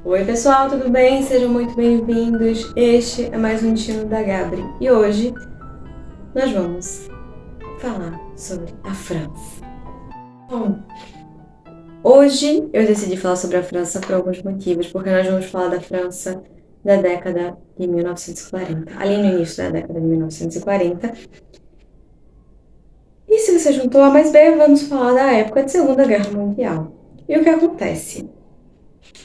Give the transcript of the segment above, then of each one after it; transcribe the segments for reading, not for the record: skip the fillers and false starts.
Oi pessoal, tudo bem? Sejam muito bem-vindos. Este é mais um Destino da Gabri e hoje nós vamos falar sobre a França. Bom, hoje eu decidi falar sobre a França por alguns motivos, porque nós vamos falar da França da década de 1940, ali no início da década de 1940. E se você juntou A mais B, vamos falar da época de Segunda Guerra Mundial. E o que acontece?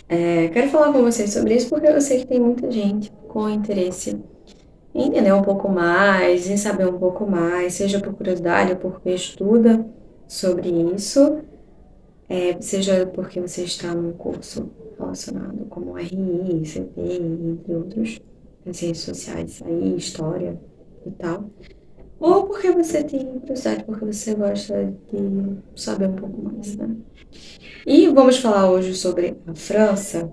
Quero falar com vocês sobre isso porque eu sei que tem muita gente com interesse em entender um pouco mais, em saber um pouco mais, seja por curiosidade ou porque estuda sobre isso, seja porque você está num curso relacionado como RI, CPI, entre outros, as ciências sociais, aí, história e tal, ou porque você tem curiosidade, porque você gosta de saber um pouco mais, né? E vamos falar hoje sobre a França,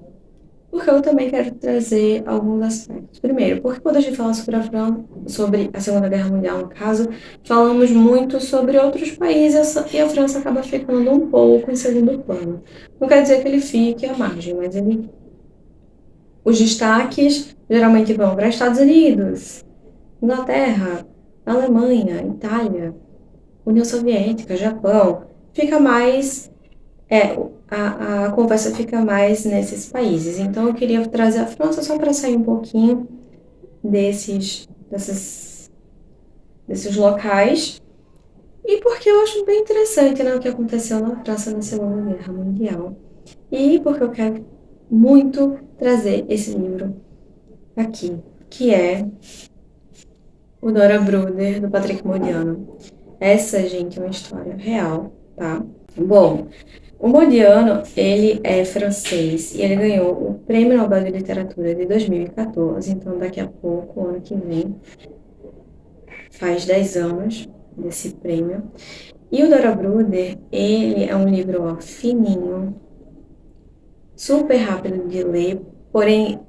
porque eu também quero trazer alguns aspectos. Primeiro, porque quando a gente fala sobre a França, sobre a Segunda Guerra Mundial, no caso, falamos muito sobre outros países e a França acaba ficando um pouco em segundo plano. Não quer dizer que ele fique à margem, mas os destaques geralmente vão para Estados Unidos, Inglaterra, Alemanha, Itália, União Soviética, Japão. Fica mais a conversa fica mais nesses países. Então, eu queria trazer a França só para sair um pouquinho desses locais. E porque eu acho bem interessante, né, o que aconteceu na França na Segunda Guerra Mundial. E porque eu quero muito trazer esse livro aqui, que é o Dora Bruder, do Patrick Modiano. Essa, gente, é uma história real, tá? Bom, o Modiano, ele é francês e ele ganhou o Prêmio Nobel de Literatura de 2014, então daqui a pouco, ano que vem, faz 10 anos desse prêmio. E o Dora Bruder, ele é um livro ó, fininho, super rápido de ler, porém,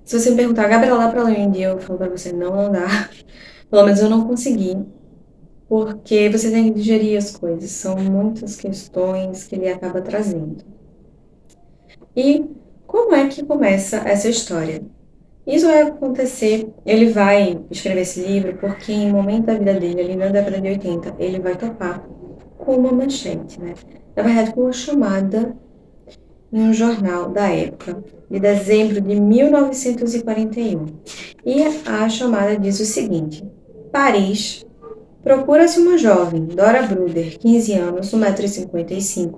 se você me perguntar, Gabriela, dá pra ler em um dia? Eu falo pra você, não, não dá. Pelo menos eu não consegui, porque você tem que digerir as coisas, são muitas questões que ele acaba trazendo. E como é que começa essa história? Isso vai acontecer, ele vai escrever esse livro porque em um momento da vida dele, ali na década de 80, ele vai topar com uma manchete, né? Na verdade, com uma chamada em um jornal da época, de dezembro de 1941. E a chamada diz o seguinte: Paris, procura-se uma jovem, Dora Bruder, 15 anos, 1,55 m,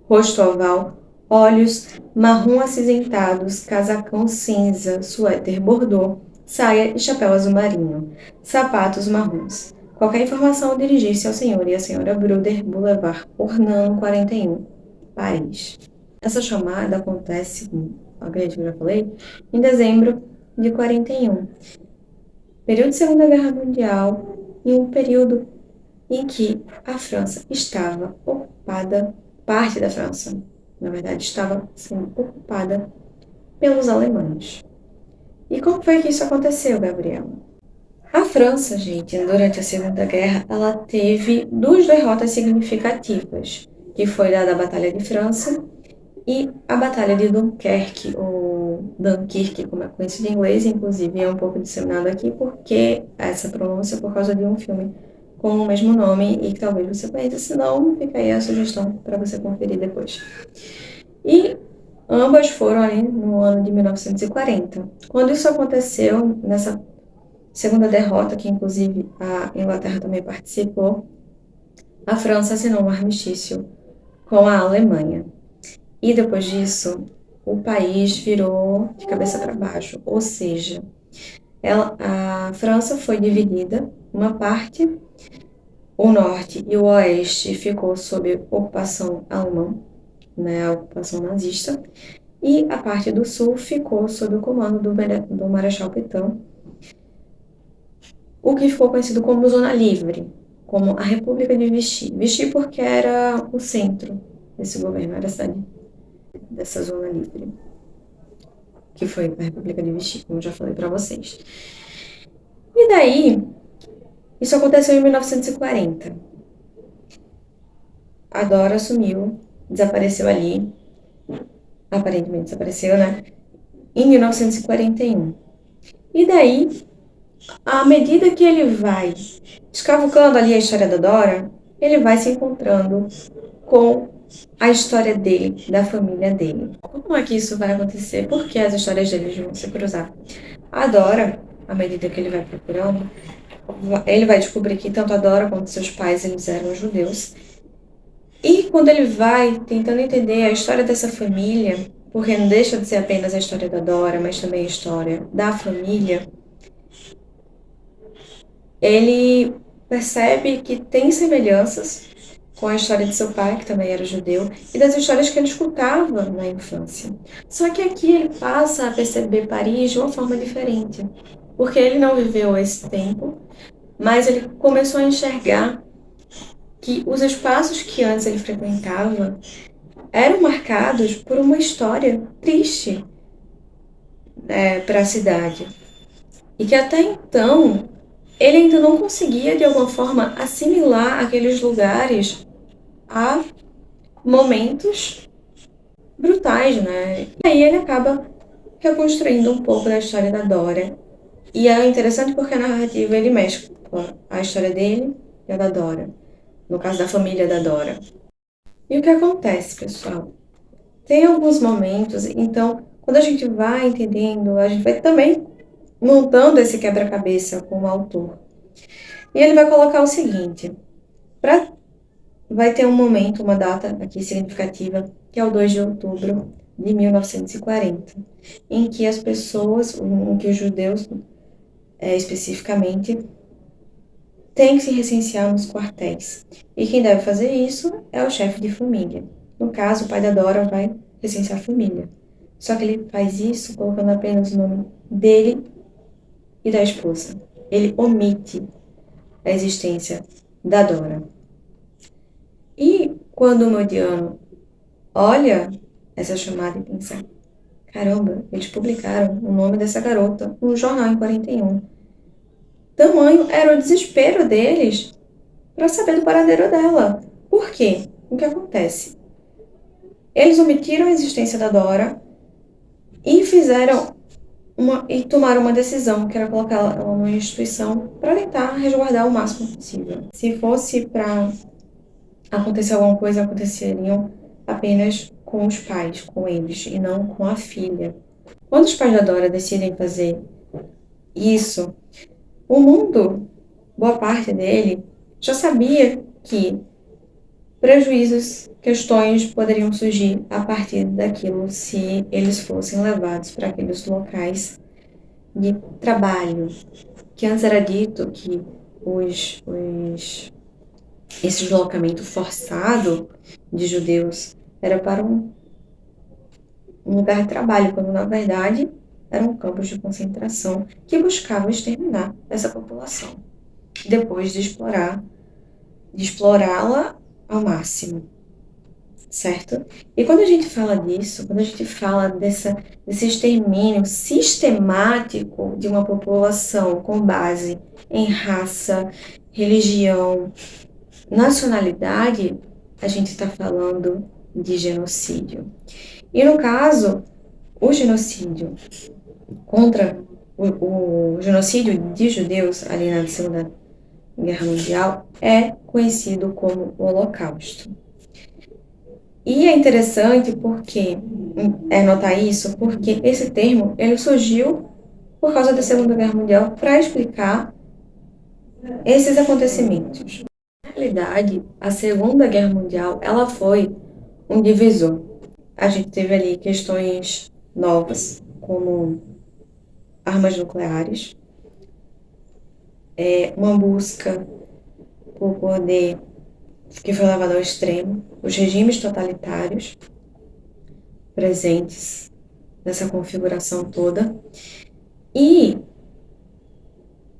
rosto oval, olhos marrom acinzentados, casacão cinza, suéter bordô, saia e chapéu azul marinho, sapatos marrons. Qualquer informação dirigir-se ao senhor e à senhora Bruder, Boulevard Ornano 41, Paris. Essa chamada acontece, como acredito que eu já falei, em dezembro de 41, período de Segunda Guerra Mundial, e um período em que a França estava ocupada, parte da França, na verdade, estava sendo ocupada pelos alemães. E como foi que isso aconteceu, Gabriela? A França, gente, durante a Segunda Guerra, ela teve duas derrotas significativas, que foi a da Batalha de França e a Batalha de Dunkerque, ou Dunkirk, como é conhecido em inglês, inclusive é um pouco disseminado aqui, porque essa pronúncia é por causa de um filme com o mesmo nome e que talvez você conheça, se não, fica aí a sugestão para você conferir depois. E ambas foram ali no ano de 1940. Quando isso aconteceu, nessa segunda derrota, que inclusive a Inglaterra também participou, a França assinou um armistício com a Alemanha. E depois disso, o país virou de cabeça para baixo, ou seja, a França foi dividida, uma parte, o norte e o oeste ficou sob ocupação alemã, né, a ocupação nazista, e a parte do sul ficou sob o comando do Marechal Pétain, o que ficou conhecido como Zona Livre, como a República de Vichy. Vichy porque era o centro desse governo, era a cidade dessa Zona Livre, que foi a República de Vichy, como eu já falei para vocês. E daí, isso aconteceu em 1940. A Dora sumiu, desapareceu ali. aparentemente desapareceu, né? Em 1941. E daí, à medida que ele vai escavucando ali a história da Dora, ele vai se encontrando com a história dele, da família dele. Como é que isso vai acontecer? Por que as histórias deles vão se cruzar? A Dora, à medida que ele vai procurando, ele vai descobrir que tanto a Dora quanto seus pais, eles eram judeus. E quando ele vai tentando entender a história dessa família, porque não deixa de ser apenas a história da Dora, mas também a história da família, ele percebe que tem semelhanças com a história de seu pai, que também era judeu, e das histórias que ele escutava na infância. Só que aqui ele passa a perceber Paris de uma forma diferente, porque ele não viveu esse tempo, mas ele começou a enxergar que os espaços que antes ele frequentava eram marcados por uma história triste, para a cidade. E que até então ele ainda não conseguia, de alguma forma, assimilar aqueles lugares a momentos brutais, né? E aí ele acaba reconstruindo um pouco da história da Dora. E é interessante porque a narrativa ele mescla a história dele e a da Dora. No caso da família da Dora. E o que acontece, pessoal? Tem alguns momentos, então, quando a gente vai entendendo, a gente vai também montando esse quebra-cabeça com o autor. E ele vai colocar o seguinte: pra, vai ter um momento, uma data aqui significativa, que é o 2 de outubro de 1940, em que as pessoas, em que os judeus especificamente, têm que se recensear nos quartéis. E quem deve fazer isso é o chefe de família. No caso, o pai da Dora vai recensear a família. Só que ele faz isso colocando apenas o nome dele e da esposa. Ele omite a existência da Dora. E quando o Modiano olha essa chamada e pensa: caramba, eles publicaram o nome dessa garota no jornal em 41. Tamanho era o desespero deles para saber do paradeiro dela. Por quê? O que acontece? Eles omitiram a existência da Dora e tomaram uma decisão, que era colocar ela numa instituição para tentar resguardar o máximo possível. Se fosse para acontecer alguma coisa, aconteceriam apenas com os pais, com eles, e não com a filha. Quando os pais da Dora decidem fazer isso, o mundo, boa parte dele, já sabia que prejuízos, questões poderiam surgir a partir daquilo se eles fossem levados para aqueles locais de trabalho, que antes era dito que esse deslocamento forçado de judeus era para um lugar de trabalho, quando na verdade eram campos de concentração que buscavam exterminar essa população, depois de explorá-la ao máximo, certo? E quando a gente fala disso, quando a gente fala desse extermínio sistemático de uma população com base em raça, religião, nacionalidade, a gente está falando de genocídio. E no caso, o genocídio contra o genocídio de judeus ali na Segunda Guerra Mundial é conhecido como o Holocausto. E é interessante porque notar isso, porque esse termo ele surgiu por causa da Segunda Guerra Mundial para explicar esses acontecimentos. Na realidade, a Segunda Guerra Mundial ela foi um divisor. A gente teve ali questões novas, como armas nucleares, uma busca por poder que foi levada ao extremo, os regimes totalitários presentes nessa configuração toda, e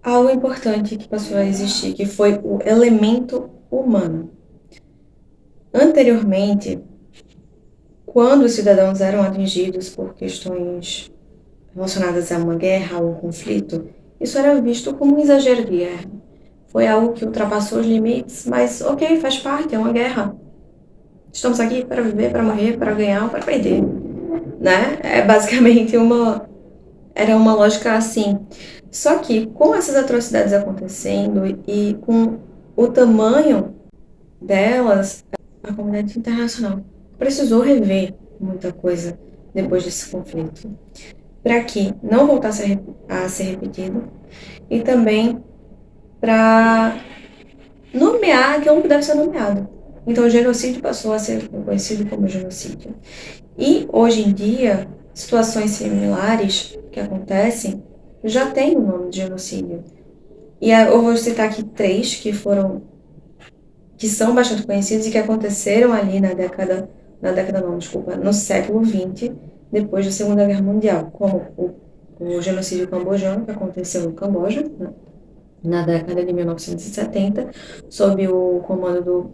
algo importante que passou a existir, que foi o elemento humano. Anteriormente, quando os cidadãos eram atingidos por questões relacionadas a uma guerra ou um conflito, isso era visto como um exagero de guerra. Foi algo que ultrapassou os limites, mas ok, faz parte, é uma guerra. Estamos aqui para viver, para morrer, para ganhar ou para perder. né? É basicamente era uma lógica assim. Só que com essas atrocidades acontecendo e com o tamanho delas, a comunidade internacional precisou rever muita coisa depois desse conflito, para que não voltasse a ser repetido e também para nomear aquilo que deve ser nomeado. Então, o genocídio passou a ser reconhecido como genocídio. E, hoje em dia, situações similares que acontecem já têm o nome de genocídio. E eu vou citar aqui três que são bastante conhecidos e que aconteceram ali no século XX, depois da Segunda Guerra Mundial, como o genocídio cambojano, que aconteceu no Camboja, né, na década de 1970, sob o comando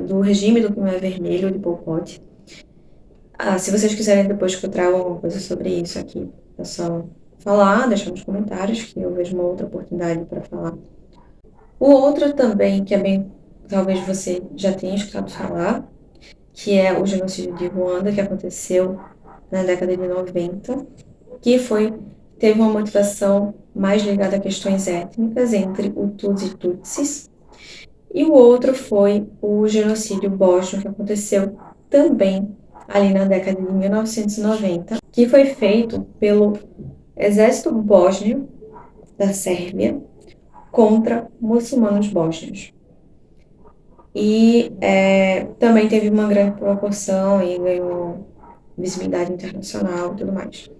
do regime do Khmer Vermelho de Pol Pot. Se vocês quiserem depois que eu trago alguma coisa sobre isso aqui, é só falar, deixar nos comentários, que eu vejo uma outra oportunidade para falar. O outro também, que é bem, talvez você já tenha escutado falar, que é o genocídio de Ruanda, que aconteceu na década de 90, que teve uma motivação mais ligada a questões étnicas entre Hutus e Tutsis. E o outro foi o genocídio bósnio, que aconteceu também ali na década de 1990, que foi feito pelo exército bósnio da Sérvia contra muçulmanos bósnios. E também teve uma grande proporção e ganhou visibilidade internacional e tudo mais.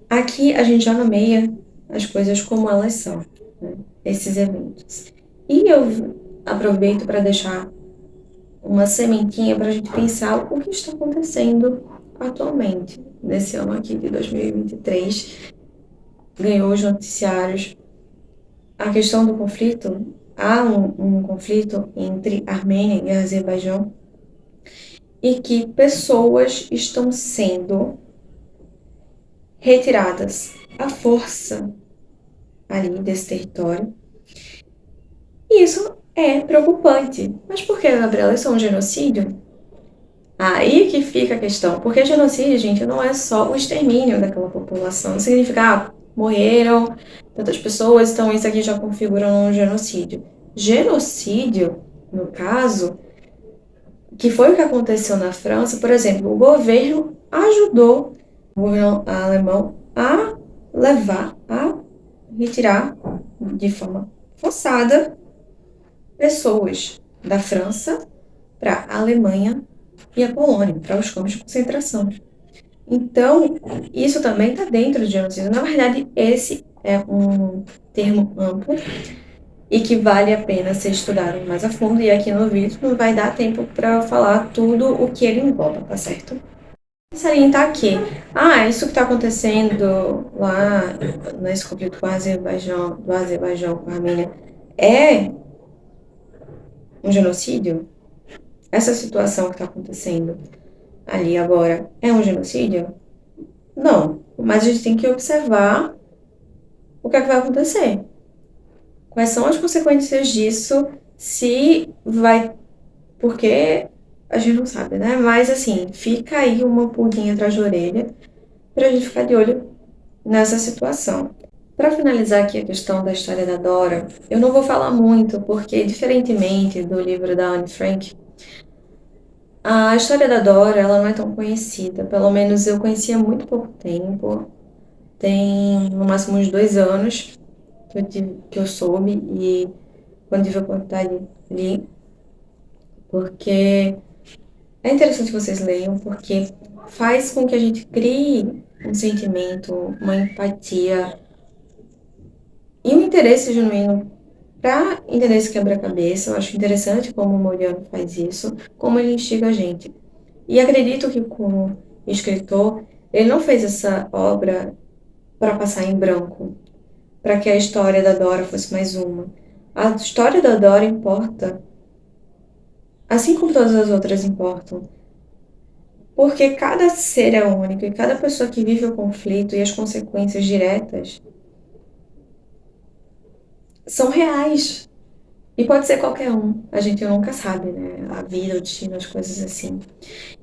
Aqui a gente já nomeia as coisas como elas são, né? Esses eventos. E eu aproveito para deixar uma sementinha para a gente pensar o que está acontecendo atualmente, nesse ano aqui de 2023. Ganhou os noticiários. A questão do conflito, há um conflito entre Armênia e Azerbaijão e que pessoas estão sendo retiradas à força ali desse território. E isso é preocupante. Mas por que, Gabriela? Isso é um genocídio? Aí que fica a questão. Porque genocídio, gente, não é só o extermínio daquela população. Não significa, morreram tantas pessoas, então isso aqui já configura um genocídio. Genocídio, no caso, que foi o que aconteceu na França, por exemplo, o governo ajudou o governo alemão a retirar de forma forçada pessoas da França para a Alemanha e a Polônia, para os campos de concentração. Então, isso também está dentro do genocídio. Na verdade, esse é um termo amplo e que vale a pena ser estudado mais a fundo, e aqui no vídeo não vai dar tempo para falar tudo o que ele engloba, tá certo? Salientar aqui, isso que está acontecendo lá nesse conflito com o Azerbaijão, do Azerbaijão com a Armênia, é um genocídio? Essa situação que está acontecendo ali agora é um genocídio? Não, mas a gente tem que observar o que é que vai acontecer. Quais são as consequências disso, se vai... Porque a gente não sabe, né? Mas, assim, fica aí uma pulguinha atrás da orelha pra gente ficar de olho nessa situação. Para finalizar aqui a questão da história da Dora, eu não vou falar muito, porque, diferentemente do livro da Anne Frank, a história da Dora, ela não é tão conhecida. Pelo menos eu conhecia há muito pouco tempo. Tem, no máximo, uns 2 anos que eu soube, e quando tive a oportunidade, li, porque é interessante que vocês leiam, porque faz com que a gente crie um sentimento, uma empatia e um interesse genuíno para entender esse quebra-cabeça. Eu acho interessante como o Moriano faz isso, como ele instiga a gente. E acredito que, como escritor, ele não fez essa obra para passar em branco, para que a história da Dora fosse mais uma. A história da Dora importa, assim como todas as outras importam, porque cada ser é único e cada pessoa que vive o conflito e as consequências diretas são reais. E pode ser qualquer um, a gente nunca sabe, né? A vida, o destino, as coisas assim.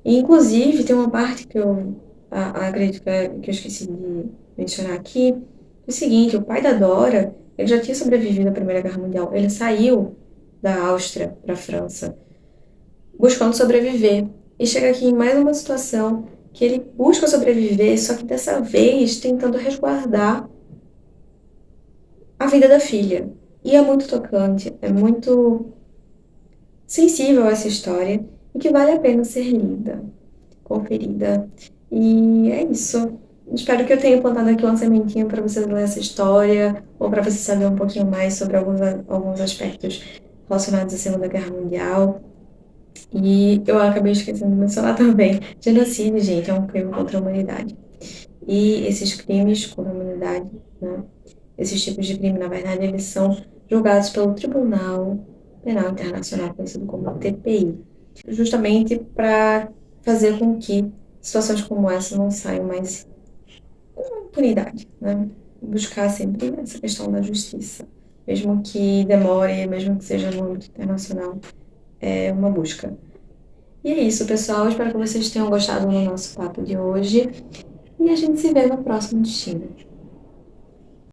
E, inclusive, tem uma parte que eu acredito que eu esqueci de mencionar aqui, é o seguinte, o pai da Dora, ele já tinha sobrevivido à Primeira Guerra Mundial. Ele saiu da Áustria para a França, buscando sobreviver. E chega aqui em mais uma situação que ele busca sobreviver, só que dessa vez tentando resguardar a vida da filha. E é muito tocante, é muito sensível essa história e que vale a pena ser lida, conferida. E é isso. Espero que eu tenha plantado aqui uma sementinha para você ler essa história ou para você saber um pouquinho mais sobre alguns aspectos relacionados à Segunda Guerra Mundial. E eu acabei esquecendo de mencionar também, genocídio, gente, é um crime contra a humanidade. E esses crimes contra a humanidade, né, esses tipos de crime, na verdade, eles são julgados pelo Tribunal Penal Internacional, conhecido como TPI, justamente para fazer com que situações como essa não saiam mais com impunidade, né? Buscar sempre essa questão da justiça, mesmo que demore, mesmo que seja no âmbito internacional, é uma busca. E é isso, pessoal. Espero que vocês tenham gostado do nosso papo de hoje e a gente se vê no próximo destino.